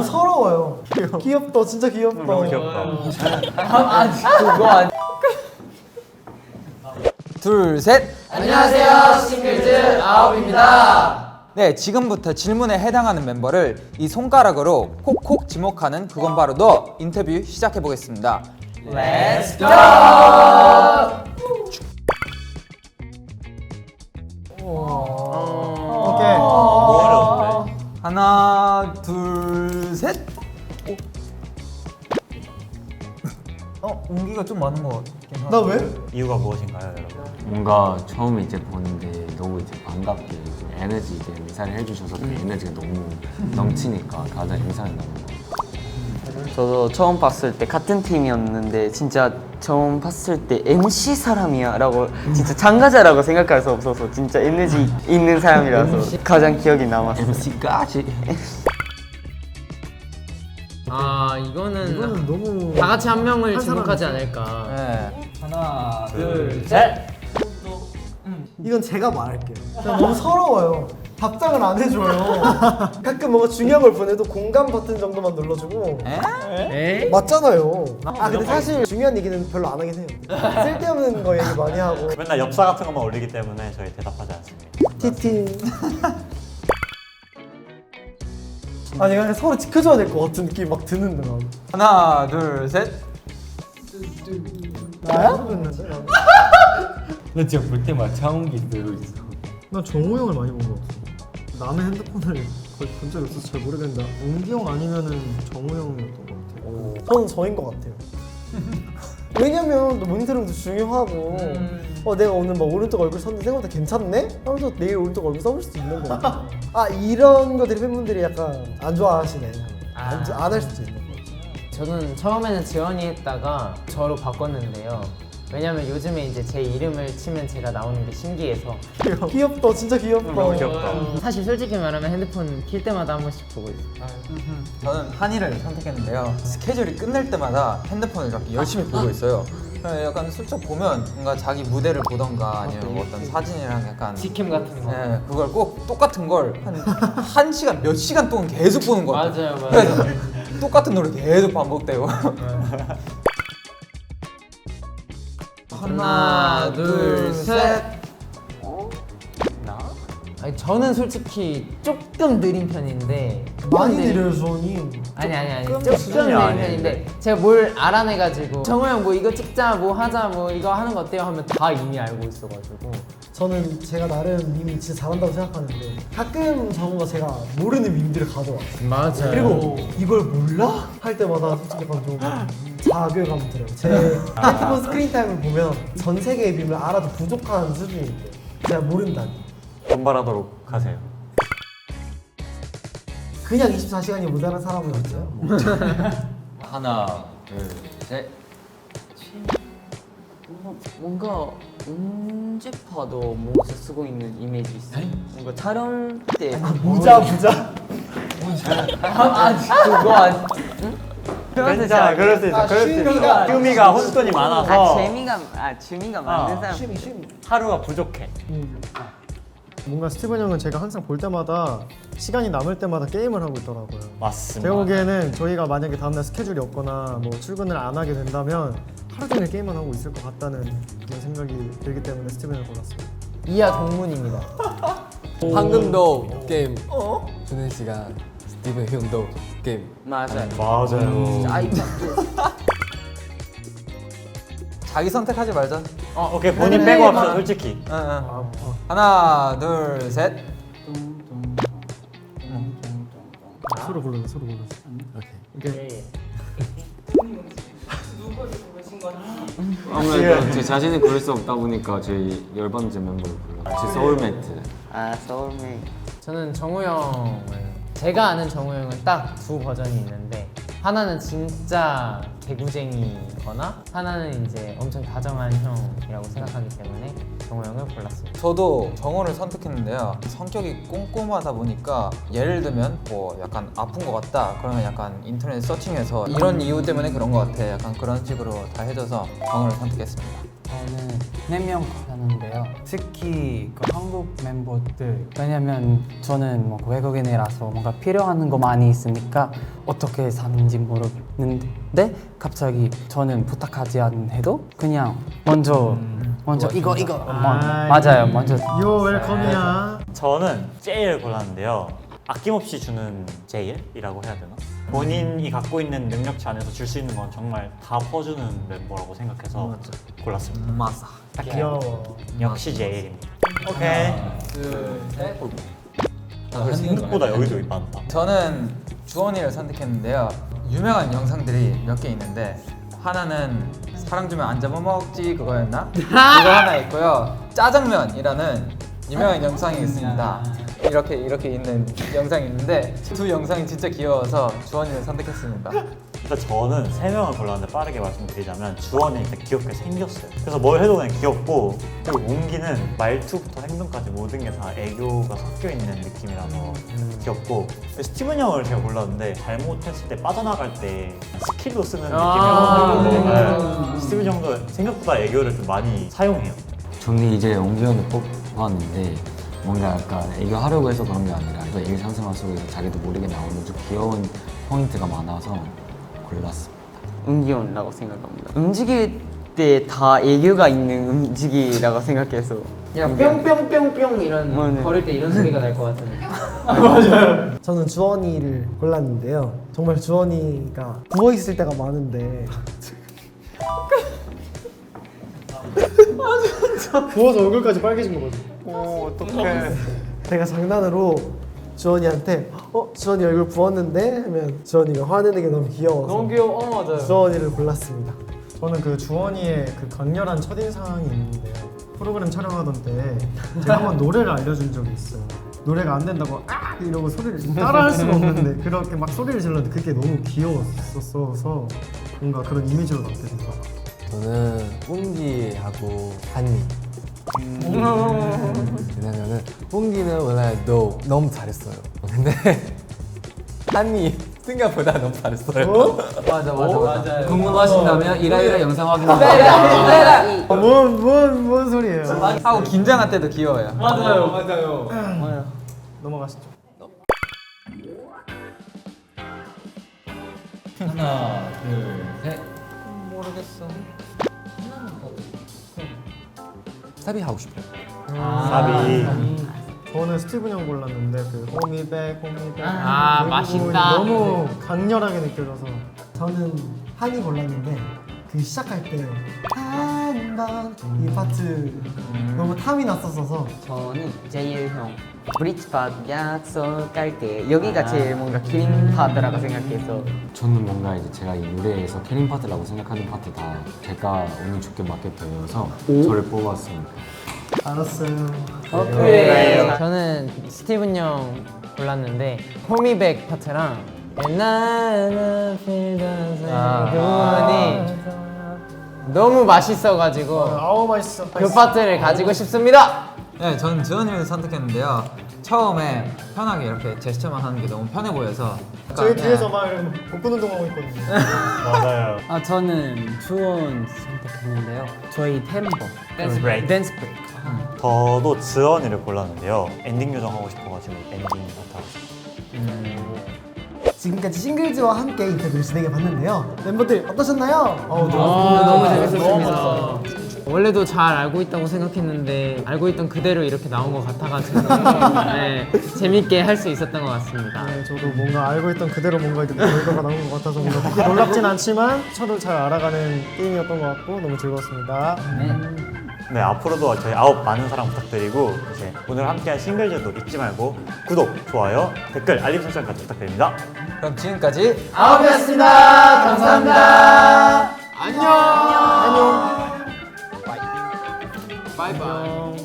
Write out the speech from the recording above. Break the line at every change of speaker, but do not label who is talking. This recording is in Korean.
너무 서러워요. 귀엽다, 진짜 귀엽다.
너무 귀엽다.
그거 아니.
둘, 셋.
안녕하세요, 싱글즈 아홉입니다.
네, 지금부터 질문에 해당하는 멤버를 이 손가락으로 콕콕 지목하는 그건 바로 너 인터뷰 시작해 보겠습니다.
Let's go.
오케이.
너무 어려운데.
하나, 둘, 셋. 온기가 좀 많은 것 같긴 하다.
나 왜?
이유가 무엇인가요, 여러분?
뭔가 처음 이제 보는데 너무 이제 반갑게 이제 에너지 이제 인사를 해주셔서 그 에너지가 너무 넘치니까 가장 인상이 남는 것 같아요.
저도 처음 봤을 때 같은 팀이었는데 진짜 처음 봤을 때 MC 사람이야 라고 진짜 참가자라고 생각할 수 없어서 진짜 에너지 있는 사람이라서 가장 기억이 남았어요.
MC까지.
이거는
너무
다 같이 한 명을
한
지목하지 않을까.
네. 하나,
둘,
셋.
이건 제가 말할게요. 너무 서러워요. 답장을 안 해줘요. 가끔 뭔가 중요한 걸 보내도 공감 버튼 정도만 눌러주고.
에?
맞잖아요. 근데 사실 중요한 얘기는 별로 안 하긴 해요. 쓸데없는 거 얘기 많이 하고.
맨날 엽사 같은 것만 올리기 때문에 저희 대답하지 않습니다.
티티. 아니 그냥 서로 지켜줘야 될 것 같은 느낌이 막 드는데 난.
하나, 둘, 셋.
나야?
나 진짜 볼 때마다 차은기 들고 있어.
나 정우 형을 많이 본 것 같아. 남의 핸드폰을 거의 본 적이 없어서 잘 모르겠는데 웅기 형 아니면은 정우 형이었던 것 같아요. 저는 저인 것 같아요. 왜냐면 모니터링도 중요하고 내가 오늘 막 오른쪽 얼굴 썼는데 생각보다 괜찮네? 하면서 내일 오른쪽 얼굴 써볼 수도 있는 거야. 이런 것들이 팬분들이 약간 안 좋아하시네. 안 할 수도 있는 거지.
저는 처음에는 지원이 했다가 저로 바꿨는데요. 왜냐면 요즘에 이제 제 이름을 치면 제가 나오는 게 신기해서.
귀엽다, 진짜 귀엽다.
너무 귀엽다.
사실 솔직히 말하면 핸드폰 킬 때마다 한 번씩 보고 있어요.
저는 한이를 선택했는데요. 스케줄이 끝날 때마다 핸드폰을 이렇게 열심히 보고 있어요. 약간 슬쩍 보면 뭔가 자기 무대를 보던가 아니면 뭐 어떤 사진이랑 약간
직캠 같은 거.
네, 그걸 꼭 똑같은 걸 한 시간 몇 시간 동안 계속 보는 거 같아요.
맞아요.
그래서 똑같은 노래 계속 반복되고.
하나, 둘, 셋. 아니 저는 솔직히 조금 느린 편인데
많이
근데-
느려요, 주원이.
아니
조금
조금
수준이
느린
아니에요.
편인데 제가 뭘 알아내가지고 정우 형 뭐 이거 찍자 뭐 하자 뭐 이거 하는 거 어때요 하면 다 이미 알고 있어가지고
저는 제가 나름 밈이 진짜 잘한다고 생각하는데 가끔 정우가 제가 모르는 밈들을 가져와.
맞아요.
그리고 이걸 몰라? 할 때마다 솔직히 약간 좀 자괴감 들어요. 제 핸드폰 스크린 타임을 보면 전 세계의 밈을 알아도 부족한 수준인데 제가 모른다니.
분발하도록 하세요.
그냥 24시간이 모자란 사람은 없어요?
하나, 둘, 셋.
뭔가 언제 봐도 모자 쓰고 있는 이미지 있어요. 뭔가 촬영 때
부자.
그거 아니.
괜찮아, 그럴 수 있어. 그럴 수 있어. 뚜미가 혼돈이 많아서
취미가 많은 사람.
취미.
하루가 부족해.
뭔가 스티븐 형은 제가 항상 볼 때마다 시간이 남을 때마다 게임을 하고 있더라고요.
맞습니다.
제가 보기에는 저희가 만약에 다음날 스케줄이 없거나 뭐 출근을 안 하게 된다면 하루 종일 게임만 하고 있을 것 같다는 그런 생각이 들기 때문에 스티븐을 골랐어요.
이하 동문입니다.
방금도 게임 주는 시간 스티븐 형도 게임
맞아요.
맞아요.
아이팟.
자기 선택하지 말자.
오케이, 본인 빼고 합시다, 솔직히.
하나, 둘, 셋.
서로 골랐어, 서로 골랐어.
아무래도 제 자신을 고를 수 없다 보니까 저희 10번째 멤버를 불렀어요. 제 소울메이트.
소울메이트.
저는 정우 형을 제가 아는 정우 형은 딱 두 버전이 있는데 하나는 진짜 개구쟁이거나 하나는 이제 엄청 다정한 형이라고 생각하기 때문에 정호 형을 골랐습니다.
저도 정호를 선택했는데요. 성격이 꼼꼼하다 보니까 예를 들면 뭐 약간 아픈 것 같다 그러면 약간 인터넷 서칭해서 이런 이유 때문에 그런 것 같아 약간 그런 식으로 다 해줘서 정호를 선택했습니다.
저는 4명 가는데요. 특히 그 한국 멤버들 왜냐면 저는 뭐 외국인이라서 뭔가 필요한 거 많이 있으니까 어떻게 사는지 모르는데 갑자기 저는 부탁하지 않은 해도 그냥 먼저 이거 맞아요 먼저
요 웰컴이야.
저는 제일 골랐는데요. 아낌없이 주는 제일이라고 해야 되나? 본인이 갖고 있는 능력치 안에서 줄 수 있는 건 정말 다 퍼주는 멤버라고 생각해서 골랐습니다.
맞아.
귀여워.
역시 제일입니다. 오케이.
둘셋
생각보다 여기도 많다.
저는 주원이를 선택했는데요. 유명한 영상들이 몇 개 있는데 하나는 사랑 주면 안 잡아먹지 그거였나? 그거 하나 있고요. 짜장면이라는 유명한 영상이 있습니다. 이렇게 있는 영상이 있는데 두 영상이 진짜 귀여워서 주원이를 선택했습니다.
일단 저는 3명을 골랐는데 빠르게 말씀드리자면 주원이 일단 귀엽게 생겼어요. 그래서 뭘 해도 그냥 귀엽고 그리고 웅기는 말투부터 행동까지 모든 게 다 애교가 섞여 있는 느낌이라서 귀엽고 스티븐 형을 제가 골랐는데 잘못했을 때 빠져나갈 때 스킬로 쓰는 느낌이라서 스티븐 형도 생각보다 애교를 좀 많이 사용해요.
저는 이제 옹기 형을 뽑았는데 뭔가 약간 애교하려고 해서 그런 게 아니라 일상생활 속에서 자기도 모르게 나오는 좀 귀여운 포인트가 많아서 골랐습니다.
은기원이라고 생각합니다. 움직일 때 다 애교가 있는 움직이라고 생각해서
야 뿅뿅뿅뿅 이런
맞네.
걸을 때 이런 소리가 날 것 같은데.
저는 주원이를 골랐는데요. 정말 주원이가 부어 있을 때가 많은데
부어서 얼굴까지 빨개진 거 보지.
어떡해.
제가 장난으로 주원이한테 주원이 얼굴 부었는데 하면 주원이가 화내는 게 너무 귀여워서
너무 귀여워. 맞아요.
주원이를 골랐습니다.
저는 그 주원이의 그 강렬한 첫인상이 있는데요. 프로그램 촬영하던 때 제가 한번 노래를 알려준 적이 있어요. 노래가 안 된다고 아 이러고 소리를 따라할 수가 없는데 그렇게 막 소리를 질렀는데 그게 너무 귀여웠어서 뭔가 그런 이미지로 남게 된 것 같아요.
저는 웅기하고 한니. 왜냐면은 웅기는 원래도 너무 잘했어요. 근데 한니 생각보다 너무 잘했어요.
맞아요.
궁금하신다면 이라이라 영상 확인하세요.
뭔 소리예요?
하고 긴장할 때도 귀여워요.
맞아요.
넘어가시죠.
하나, 둘, 셋.
모르겠어.
사비 하고 싶어요.
사비.
저는 스티븐 형 골랐는데 그 호미백
아,
그
맛있다.
부분이 너무 강렬하게 느껴져서
저는 한이 골랐는데 그 시작할 때 한번 이 파트 너무 탐이 났었어서
저는 제일 형 브릿지팟 약속할게 여기가 제일 뭔가 긴 파트라고 생각해서
저는 뭔가 이제 제가 이 노래에서 캐링 파트라고 생각하는 파트 다 제가 운이 좋게 맞게 되어서 저를 뽑았습니다.
알았어요.
네. 저는 스티븐 형 골랐는데 호미백 파트랑 옛날에는 필던 그 부분이 너무 맛있어가지고
아우 맛있어.
그 파트를 가지고 싶습니다.
네, 저는 주원이를 선택했는데요. 처음에 편하게 이렇게 제스처만 하는 게 너무 편해 보여서
저희
약간,
뒤에서 막 이렇게 복근 운동하고 있거든요.
맞아요.
저는 주원 선택했는데요. 저희 템po
댄스 브레이크.
댄스 브레이크.
저도 지원이를 골랐는데요. 엔딩 요정하고 싶어가지고 엔딩 같아.
지금까지 싱글즈와 함께 인터뷰를 진행해봤는데요. 멤버들 어떠셨나요?
너무 재밌었습니다. 원래도 잘 알고 있다고 생각했는데 알고 있던 그대로 이렇게 나온 것 같아가지고 네, 재밌게 할 수 있었던 것 같습니다.
네, 저도 뭔가 알고 있던 그대로 뭔가 이렇게 결과가 나온 것 같아서 뭔가 그렇게 놀랍진 않지만 서로 잘 알아가는 게임이었던 것 같고 너무 즐거웠습니다.
네, 앞으로도 저희 아홉 많은 사랑 부탁드리고 이제 오늘 함께한 싱글즈도 잊지 말고 구독, 좋아요, 댓글, 알림 설정까지 부탁드립니다.
그럼 지금까지
아홉이었습니다. 감사합니다. 안녕.
안녕.
바이바이.